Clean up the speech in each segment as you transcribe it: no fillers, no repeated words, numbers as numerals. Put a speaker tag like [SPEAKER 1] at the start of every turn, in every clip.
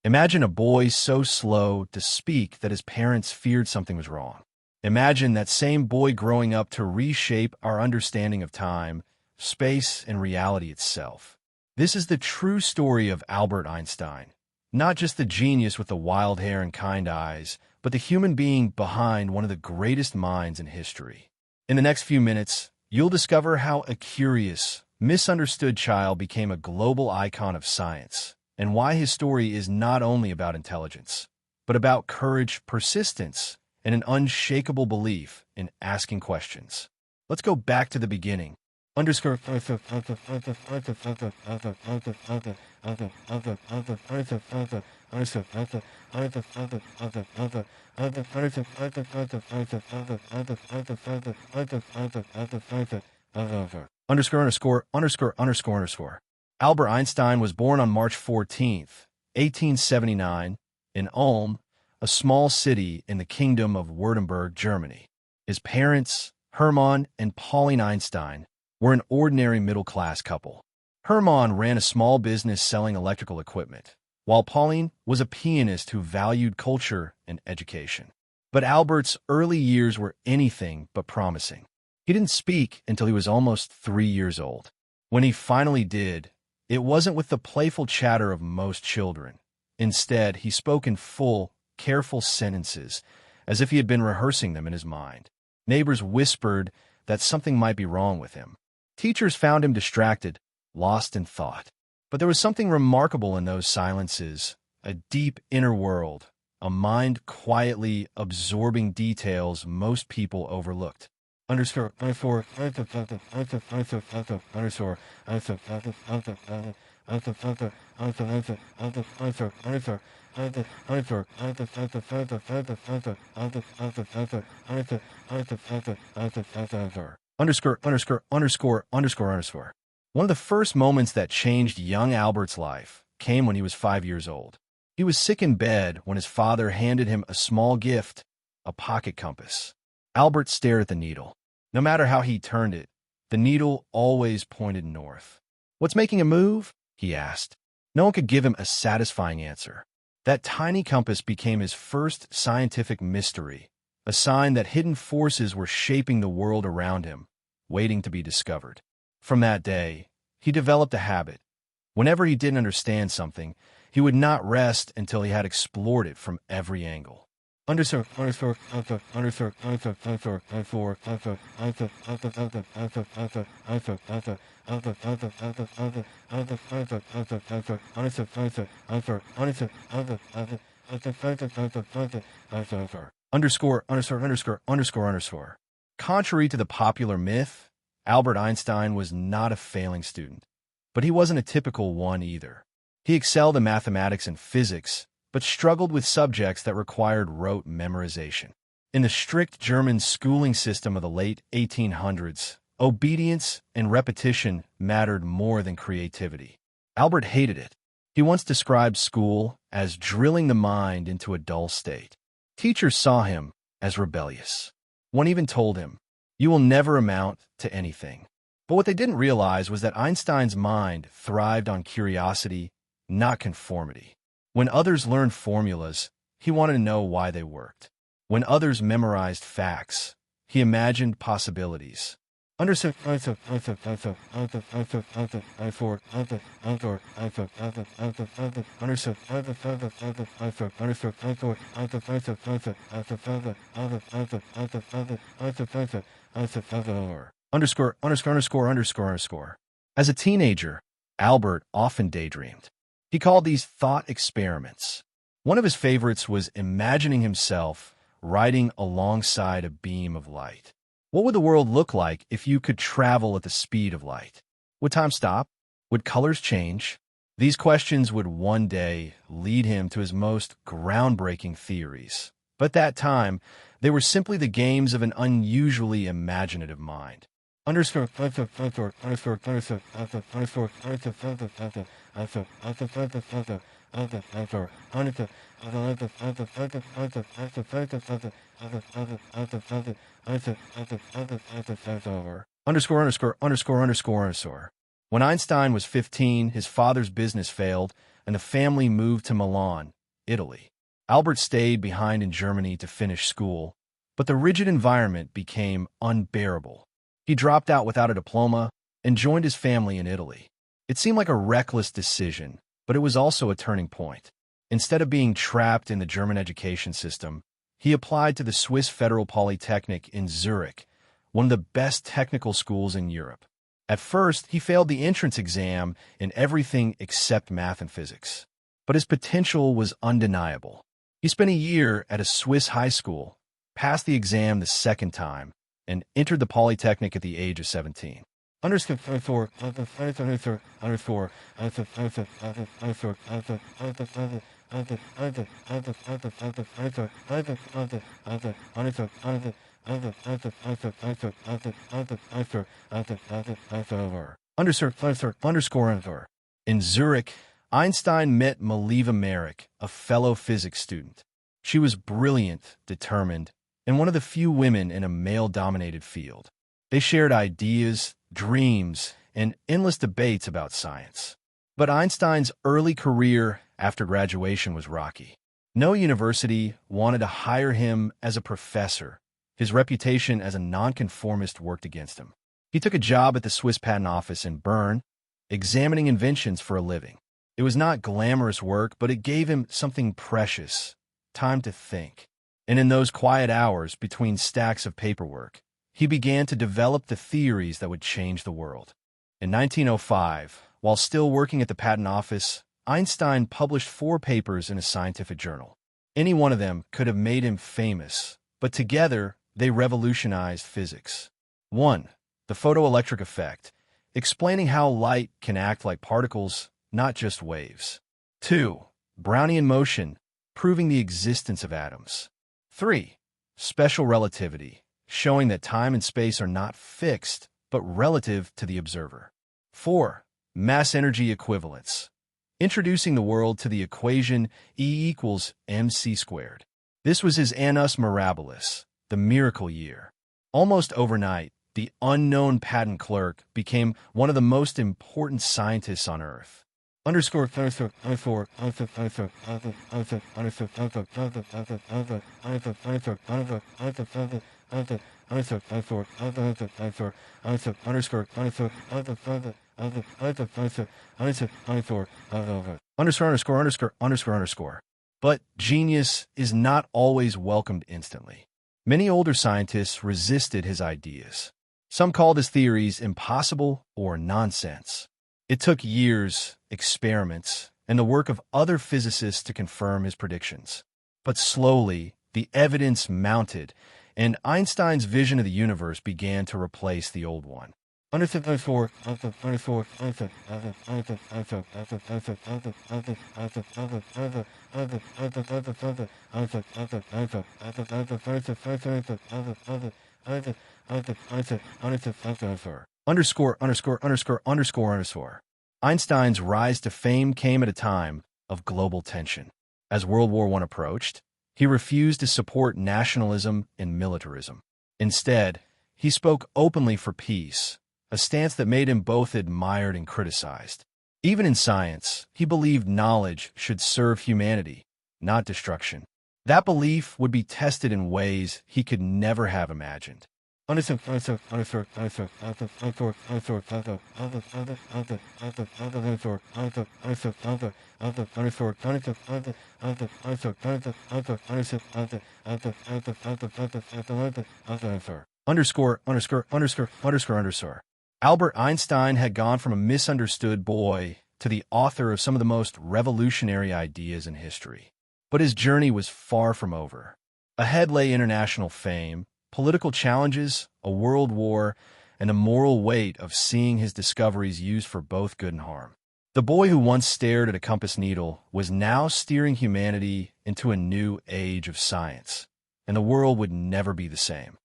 [SPEAKER 1] Imagine a boy so slow to speak that his parents feared something was wrong. Imagine that same boy growing up to reshape our understanding of time, space, and reality itself. This is the true story of Albert Einstein. Not just the genius with the wild hair and kind eyes, but the human being behind one of the greatest minds in history. In the next few minutes, you'll discover how a curious, misunderstood child became a global icon of science, and why his story is not only about intelligence, but about courage, persistence, and an unshakable belief in asking questions. Let's go back to the beginning. Underscore underscore. Albert Einstein was born on March 14th, 1879, in Ulm, a small city in the Kingdom of Württemberg, Germany. His parents, Hermann and Pauline Einstein, were an ordinary middle-class couple. Hermann ran a small business selling electrical equipment, while Pauline was a pianist who valued culture and education. But Albert's early years were anything but promising. He didn't speak until he was almost 3 years old. When he finally did, it wasn't with the playful chatter of most children. Instead, he spoke in full, careful sentences, as if he had been rehearsing them in his mind. Neighbors whispered that something might be wrong with him. Teachers found him distracted, lost in thought. But there was something remarkable in those silences, a deep inner world, a mind quietly absorbing details most people overlooked. Underscore. One of the first moments that changed young Albert's life came when he was 5 years old. He was sick in bed when his father handed him a small gift, a pocket compass. Albert stared at the needle. No matter how he turned it, the needle always pointed north. "What's making it move?" he asked. No one could give him a satisfying answer. That tiny compass became his first scientific mystery, a sign that hidden forces were shaping the world around him, waiting to be discovered. From that day, he developed a habit. Whenever he didn't understand something, he would not rest until he had explored it from every angle. Underscore. Contrary to the popular myth, Albert Einstein was not a failing student, but he wasn't a typical one either. He excelled in mathematics and physics, but struggled with subjects that required rote memorization. In the strict German schooling system of the late 1800s, obedience and repetition mattered more than creativity. Albert hated it. He once described school as drilling the mind into a dull state. Teachers saw him as rebellious. One even told him, "You will never amount to anything." But what they didn't realize was that Einstein's mind thrived on curiosity, not conformity. When others learned formulas, he wanted to know why they worked. When others memorized facts, he imagined possibilities. Underscore. As a teenager, Albert often daydreamed. He called these thought experiments. One of his favorites was imagining himself riding alongside a beam of light. What would the world look like if you could travel at the speed of light? Would time stop? Would colors change? These questions would one day lead him to his most groundbreaking theories. But at that time, they were simply the games of an unusually imaginative mind. Underscore. When Einstein was 15, his father's business failed, and the family moved to Milan, Italy. Albert stayed behind in Germany to finish school, but the rigid environment became unbearable. He dropped out without a diploma and joined his family in Italy. It seemed like a reckless decision, but it was also a turning point. Instead of being trapped in the German education system, he applied to the Swiss Federal Polytechnic in Zurich, one of the best technical schools in Europe. At first, he failed the entrance exam in everything except math and physics. But his potential was undeniable. He spent a year at a Swiss high school, passed the exam the second time, and entered the Polytechnic at the age of 17. In Zurich, Einstein met Maliva Merrick, a fellow physics student. She was brilliant, determined, and one of the few women in a male-dominated field. They shared ideas, dreams, and endless debates about science. But Einstein's early career after graduation was rocky. No university wanted to hire him as a professor. His reputation as a nonconformist worked against him. He took a job at the Swiss Patent Office in Bern, examining inventions for a living. It was not glamorous work, but it gave him something precious, time to think. And in those quiet hours between stacks of paperwork, he began to develop the theories that would change the world. In 1905, while still working at the Patent Office, Einstein published 4 papers in a scientific journal. Any one of them could have made him famous, but together they revolutionized physics. 1. The photoelectric effect, explaining how light can act like particles, not just waves. 2. Brownian motion, proving the existence of atoms. 3. Special relativity, showing that time and space are not fixed, but relative to the observer. 4. Mass-energy equivalence, introducing the world to the equation E equals mc squared. This was his annus mirabilis, the miracle year. Almost overnight, the unknown patent clerk became one of the most important scientists on Earth. But genius is not always welcomed instantly. Many older scientists resisted his ideas. Some called his theories impossible or nonsense. It took years, experiments, and the work of other physicists to confirm his predictions. But slowly, the evidence mounted, and Einstein's vision of the universe began to replace the old one. Einstein's rise to fame came at a time of global tension. As World War I approached, he refused to support nationalism and militarism. Instead, he spoke openly for peace, a stance that made him both admired and criticized. Even in science, he believed knowledge should serve humanity, not destruction. That belief would be tested in ways he could never have imagined. Albert Einstein had gone from a misunderstood boy to the author of some of the most revolutionary ideas in history. But his journey was far from over. Ahead lay international fame, political challenges, a world war, and the moral weight of seeing his discoveries used for both good and harm. The boy who once stared at a compass needle was now steering humanity into a new age of science, and the world would never be the same.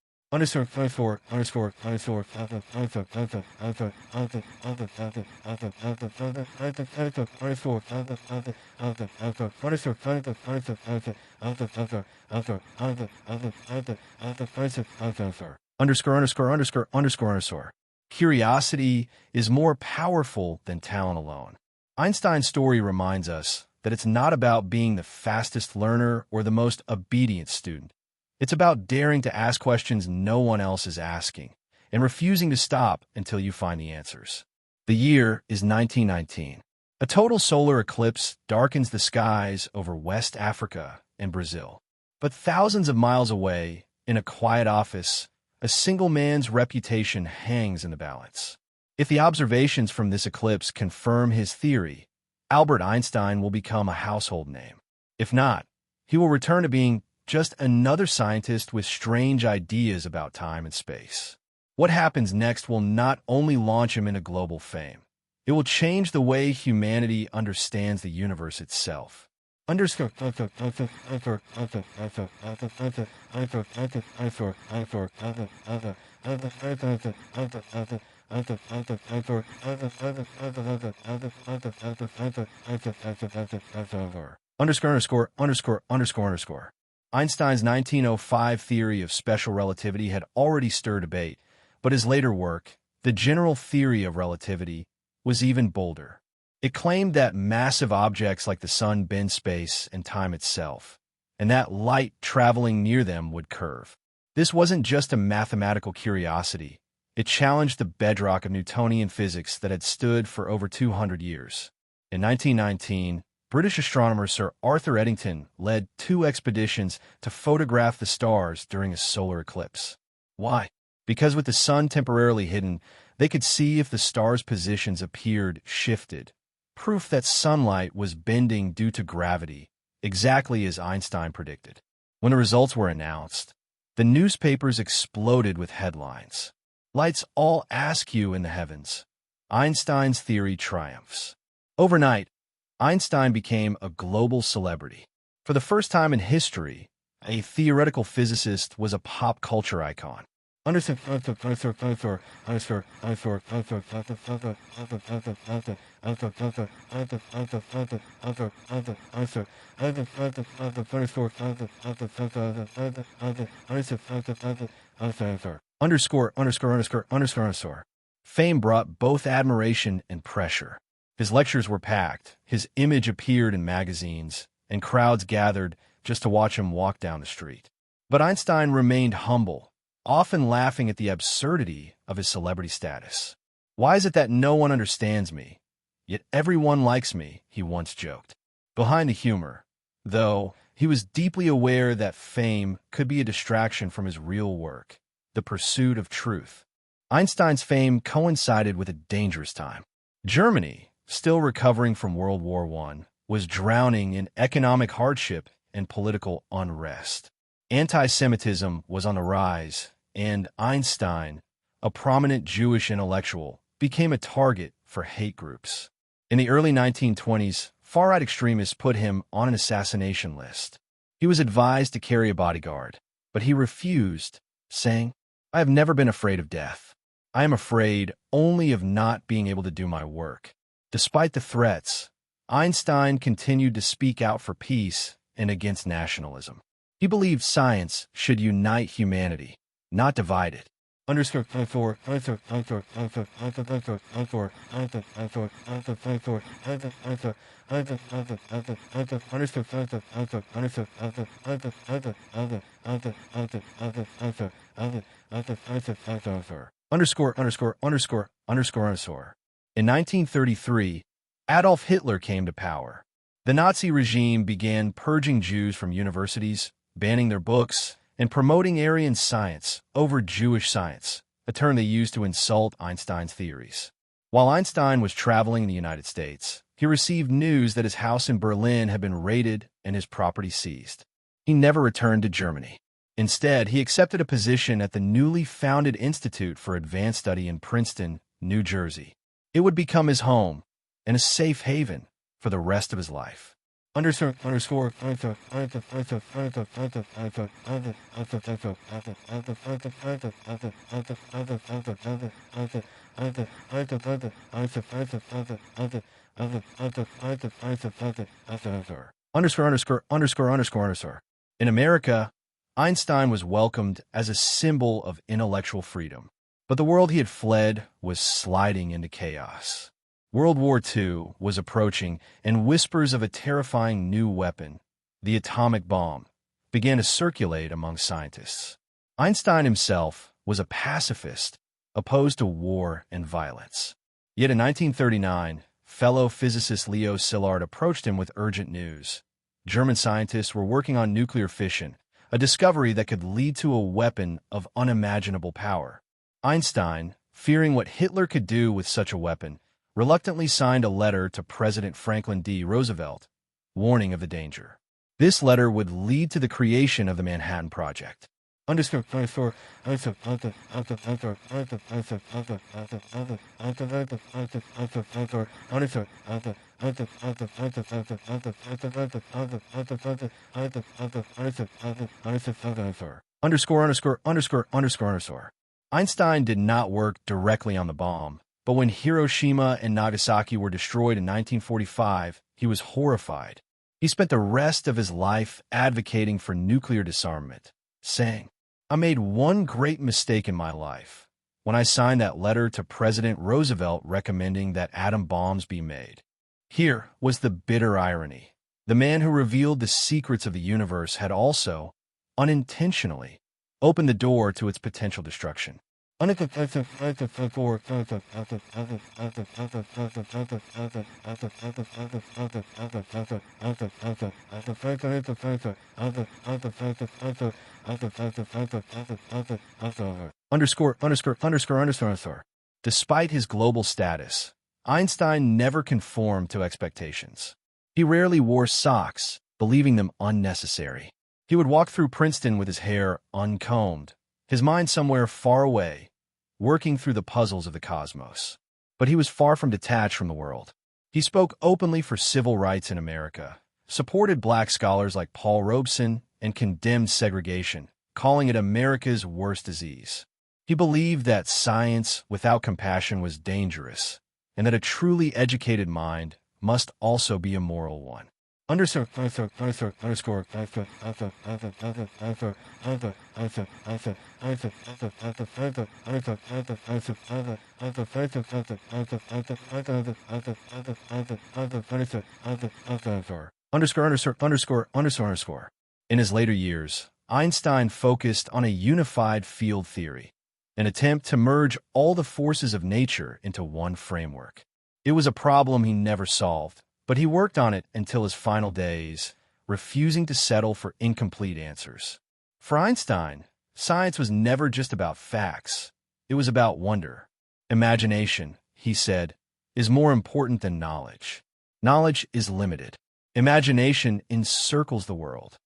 [SPEAKER 1] Curiosity is more powerful than talent alone. Einstein's story reminds us that it's not about being the fastest learner or the most obedient student. It's about daring to ask questions no one else is asking and refusing to stop until you find the answers. The year is 1919. A total solar eclipse darkens the skies over West Africa and Brazil. But thousands of miles away, in a quiet office, a single man's reputation hangs in the balance. If the observations from this eclipse confirm his theory, Albert Einstein will become a household name. If not, he will return to being just another scientist with strange ideas about time and space. What happens next will not only launch him into global fame, it will change the way humanity understands the universe itself. Underscore. Einstein's 1905 theory of special relativity had already stirred debate, but his later work, The General Theory of Relativity, was even bolder. It claimed that massive objects like the sun bend space and time itself, and that light traveling near them would curve. This wasn't just a mathematical curiosity. It challenged the bedrock of Newtonian physics that had stood for over 200 years. In 1919, British astronomer Sir Arthur Eddington led 2 expeditions to photograph the stars during a solar eclipse. Why? Because with the sun temporarily hidden, they could see if the stars' positions appeared shifted, proof that sunlight was bending due to gravity, exactly as Einstein predicted. When the results were announced, the newspapers exploded with headlines. Lights all askew in the heavens. Einstein's theory triumphs. Overnight, Einstein became a global celebrity. For the first time in history, a theoretical physicist was a pop culture icon. Fame brought both admiration and pressure. His lectures were packed, his image appeared in magazines, and crowds gathered just to watch him walk down the street. But Einstein remained humble, often laughing at the absurdity of his celebrity status. "Why is it that no one understands me, yet everyone likes me?" he once joked. Behind the humor, though, he was deeply aware that fame could be a distraction from his real work, the pursuit of truth. Einstein's fame coincided with a dangerous time. Germany, still recovering from World War I, was drowning in economic hardship and political unrest. Anti-Semitism was on the rise, and Einstein, a prominent Jewish intellectual, became a target for hate groups. In the early 1920s, far-right extremists put him on an assassination list. He was advised to carry a bodyguard, but he refused, saying, "I have never been afraid of death. I am afraid only of not being able to do my work." Despite the threats, Einstein continued to speak out for peace and against nationalism. He believed science should unite humanity, not divide it. In 1933, Adolf Hitler came to power. The Nazi regime began purging Jews from universities, banning their books, and promoting Aryan science over Jewish science, a term they used to insult Einstein's theories. While Einstein was traveling in the United States, he received news that his house in Berlin had been raided and his property seized. He never returned to Germany. Instead, he accepted a position at the newly founded Institute for Advanced Study in Princeton, New Jersey. It would become his home and a safe haven for the rest of his life. In America, Einstein was welcomed as a symbol of intellectual freedom, but the world he had fled was sliding into chaos. World War II was approaching, and whispers of a terrifying new weapon, the atomic bomb, began to circulate among scientists. Einstein himself was a pacifist, opposed to war and violence. Yet in 1939, fellow physicist Leo Szilard approached him with urgent news. German scientists were working on nuclear fission, a discovery that could lead to a weapon of unimaginable power. Einstein, fearing what Hitler could do with such a weapon, reluctantly signed a letter to President Franklin D. Roosevelt, warning of the danger. This letter would lead to the creation of the Manhattan Project. Understood. Einstein did not work directly on the bomb, but when Hiroshima and Nagasaki were destroyed in 1945, he was horrified. He spent the rest of his life advocating for nuclear disarmament, saying, "I made one great mistake in my life when I signed that letter to President Roosevelt recommending that atom bombs be made." Here was the bitter irony. The man who revealed the secrets of the universe had also, unintentionally, opened the door to its potential destruction. Despite his global status, Einstein never conformed to expectations. He rarely wore socks, believing them unnecessary. He would walk through Princeton with his hair uncombed, his mind somewhere far away, working through the puzzles of the cosmos. But he was far from detached from the world. He spoke openly for civil rights in America, supported black scholars like Paul Robeson, and condemned segregation, calling it America's worst disease. He believed that science without compassion was dangerous, and that a truly educated mind must also be a moral one. In his later years, Einstein focused on a unified field theory, an attempt to merge all the forces of nature into one framework. It was a problem he never solved, but he worked on it until his final days, refusing to settle for incomplete answers. For Einstein, science was never just about facts. It was about wonder. Imagination, he said, is more important than knowledge. Knowledge is limited. Imagination encircles the world.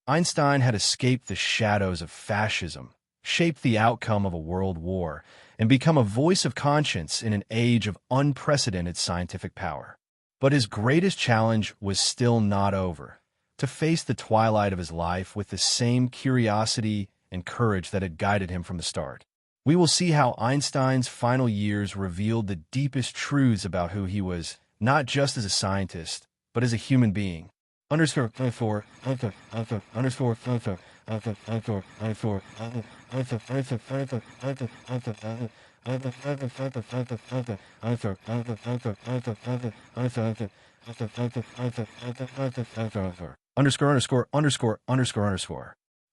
[SPEAKER 1] Einstein had escaped the shadows of fascism, shaped the outcome of a world war, and become a voice of conscience in an age of unprecedented scientific power. But his greatest challenge was still not over: to face the twilight of his life with the same curiosity and courage that had guided him from the start. We will see how Einstein's final years revealed the deepest truths about who he was, not just as a scientist, but as a human being.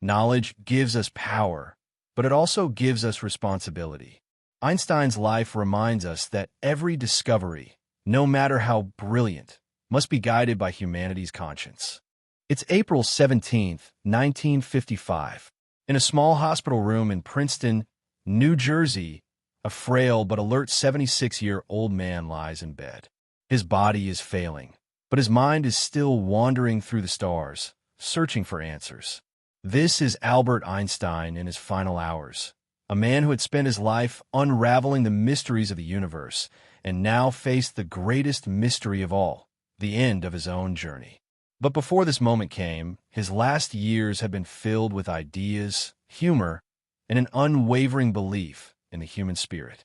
[SPEAKER 1] Knowledge gives us power, but it also gives us responsibility. Einstein's life reminds us that every discovery, no matter how brilliant, must be guided by humanity's conscience. It's April 17, 1955. In a small hospital room in Princeton, New Jersey, a frail but alert 76-year-old man lies in bed. His body is failing, but his mind is still wandering through the stars, searching for answers. This is Albert Einstein in his final hours, a man who had spent his life unraveling the mysteries of the universe and now faced the greatest mystery of all, the end of his own journey. But before this moment came, his last years had been filled with ideas, humor, and an unwavering belief in the human spirit.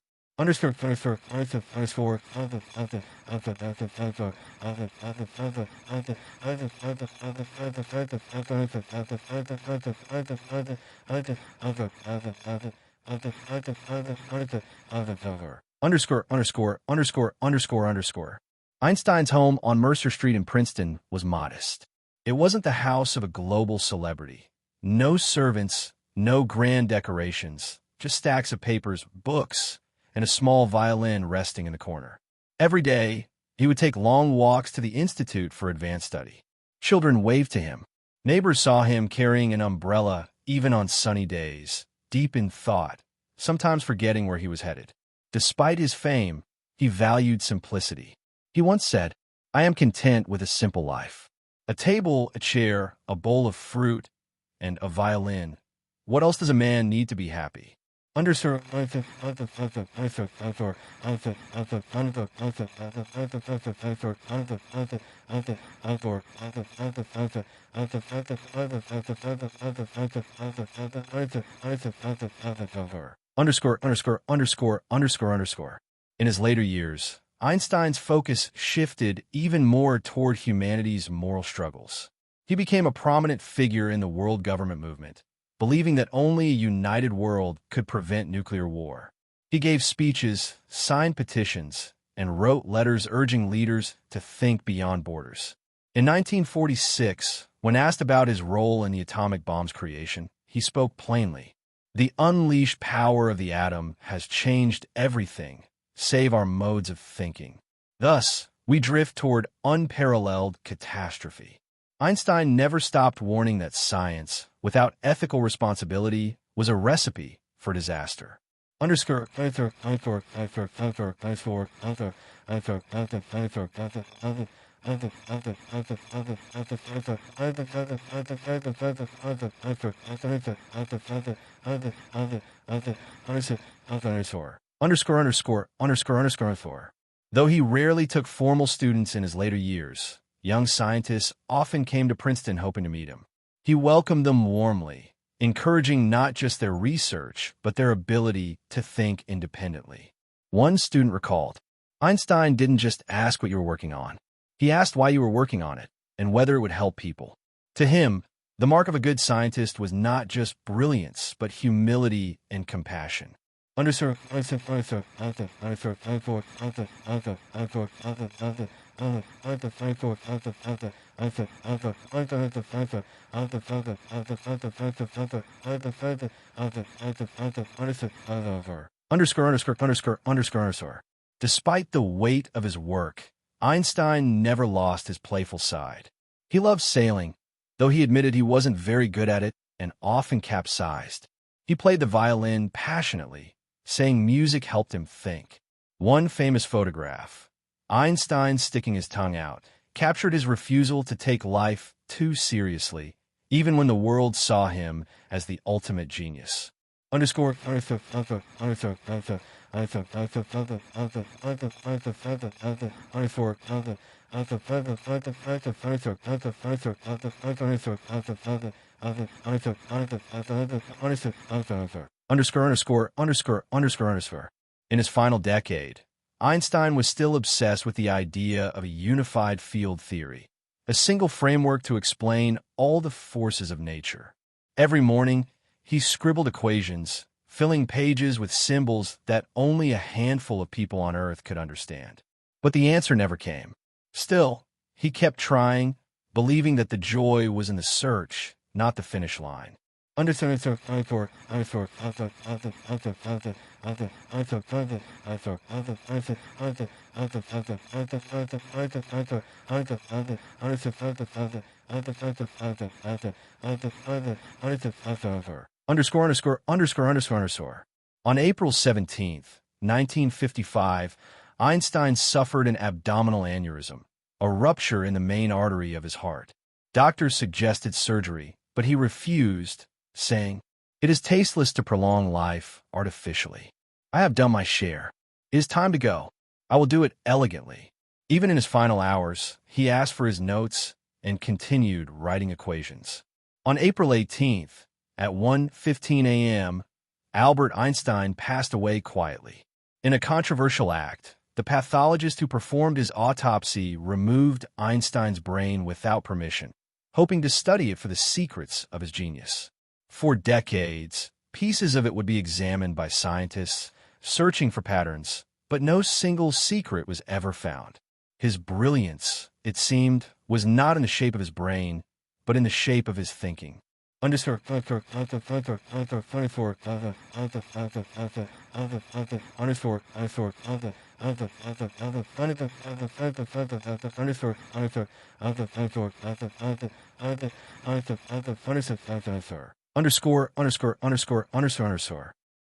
[SPEAKER 1] Einstein's home on Mercer Street in Princeton was modest. It wasn't the house of a global celebrity. No servants, no grand decorations, just stacks of papers, books, and a small violin resting in the corner. Every day, he would take long walks to the Institute for Advanced Study. Children waved to him. Neighbors saw him carrying an umbrella even on sunny days, deep in thought, sometimes forgetting where he was headed. Despite his fame, he valued simplicity. He once said, "I am content with a simple life. A table, a chair, a bowl of fruit, and a violin. What else does a man need to be happy?" In his later years, Einstein's focus shifted even more toward humanity's moral struggles. He became a prominent figure in the world government movement, believing that only a united world could prevent nuclear war. He gave speeches, signed petitions, and wrote letters urging leaders to think beyond borders. In 1946, when asked about his role in the atomic bomb's creation, he spoke plainly. "The unleashed power of the atom has changed everything, save our modes of thinking. Thus, we drift toward unparalleled catastrophe." Einstein never stopped warning that science, without ethical responsibility, was a recipe for disaster. Though he rarely took formal students in his later years, young scientists often came to Princeton hoping to meet him. He welcomed them warmly, encouraging not just their research, but their ability to think independently. One student recalled, "Einstein didn't just ask what you were working on. He asked why you were working on it and whether it would help people." To him, the mark of a good scientist was not just brilliance, but humility and compassion. Despite the weight of his work, Einstein never lost his playful side. He loved sailing, though he admitted he wasn't very good at it and often capsized. He played the violin passionately, saying music helped him think. One famous photograph, Einstein sticking his tongue out, captured his refusal to take life too seriously, even when the world saw him as the ultimate genius. In his final decade, Einstein was still obsessed with the idea of a unified field theory, a single framework to explain all the forces of nature. Every morning, he scribbled equations, filling pages with symbols that only a handful of people on Earth could understand. But the answer never came. Still, he kept trying, believing that the joy was in the search, not the finish line. On April 17th, 1955, Einstein suffered an abdominal aneurysm, a rupture in the main artery of his heart. Doctors suggested surgery, but he refused, saying, "It is tasteless to prolong life artificially. I have done my share. It is time to go. I will do it elegantly." Even in his final hours, he asked for his notes and continued writing equations. On April 18th, at 1:15 a.m., Albert Einstein passed away quietly. In a controversial act, the pathologist who performed his autopsy removed Einstein's brain without permission, hoping to study it for the secrets of his genius. For decades, pieces of it would be examined by scientists, searching for patterns, but no single secret was ever found. His brilliance, it seemed, was not in the shape of his brain, but in the shape of his thinking. Underscore.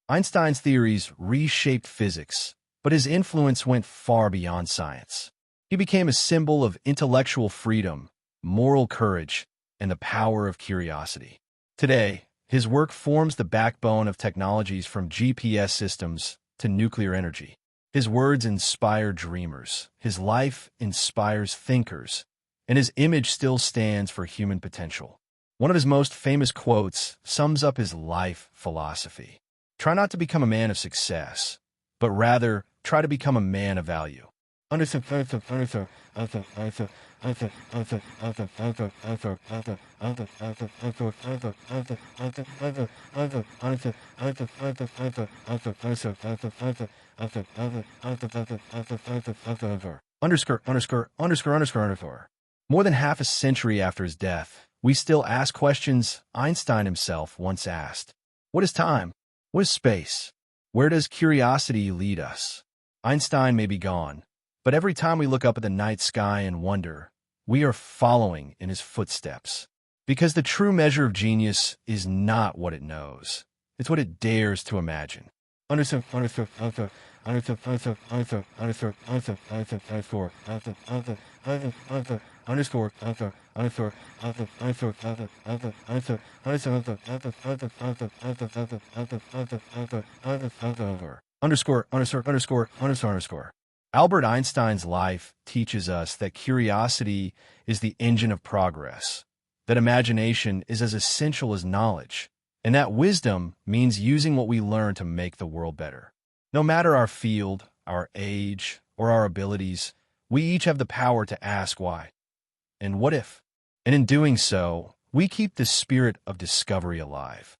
[SPEAKER 1] Einstein's theories reshaped physics, but his influence went far beyond science. He became a symbol of intellectual freedom, moral courage, and the power of curiosity. Today, his work forms the backbone of technologies from GPS systems to nuclear energy. His words inspire dreamers, his life inspires thinkers, and his image still stands for human potential. One of his most famous quotes sums up his life philosophy. Try not to become a man of success, but rather try to become a man of value. More than half a century after his death, we still ask questions Einstein himself once asked. What is time? What is space? Where does curiosity lead us? Einstein may be gone, but every time we look up at the night sky and wonder, we are following in his footsteps. Because the true measure of genius is not what it knows, it's what it dares to imagine. Albert Einstein's life teaches us that curiosity is the engine of progress, that imagination is as essential as knowledge, and that wisdom means using what we learn to make the world better. No matter our field, our age, or our abilities, we each have the power to ask why and what if. And in doing so, we keep the spirit of discovery alive.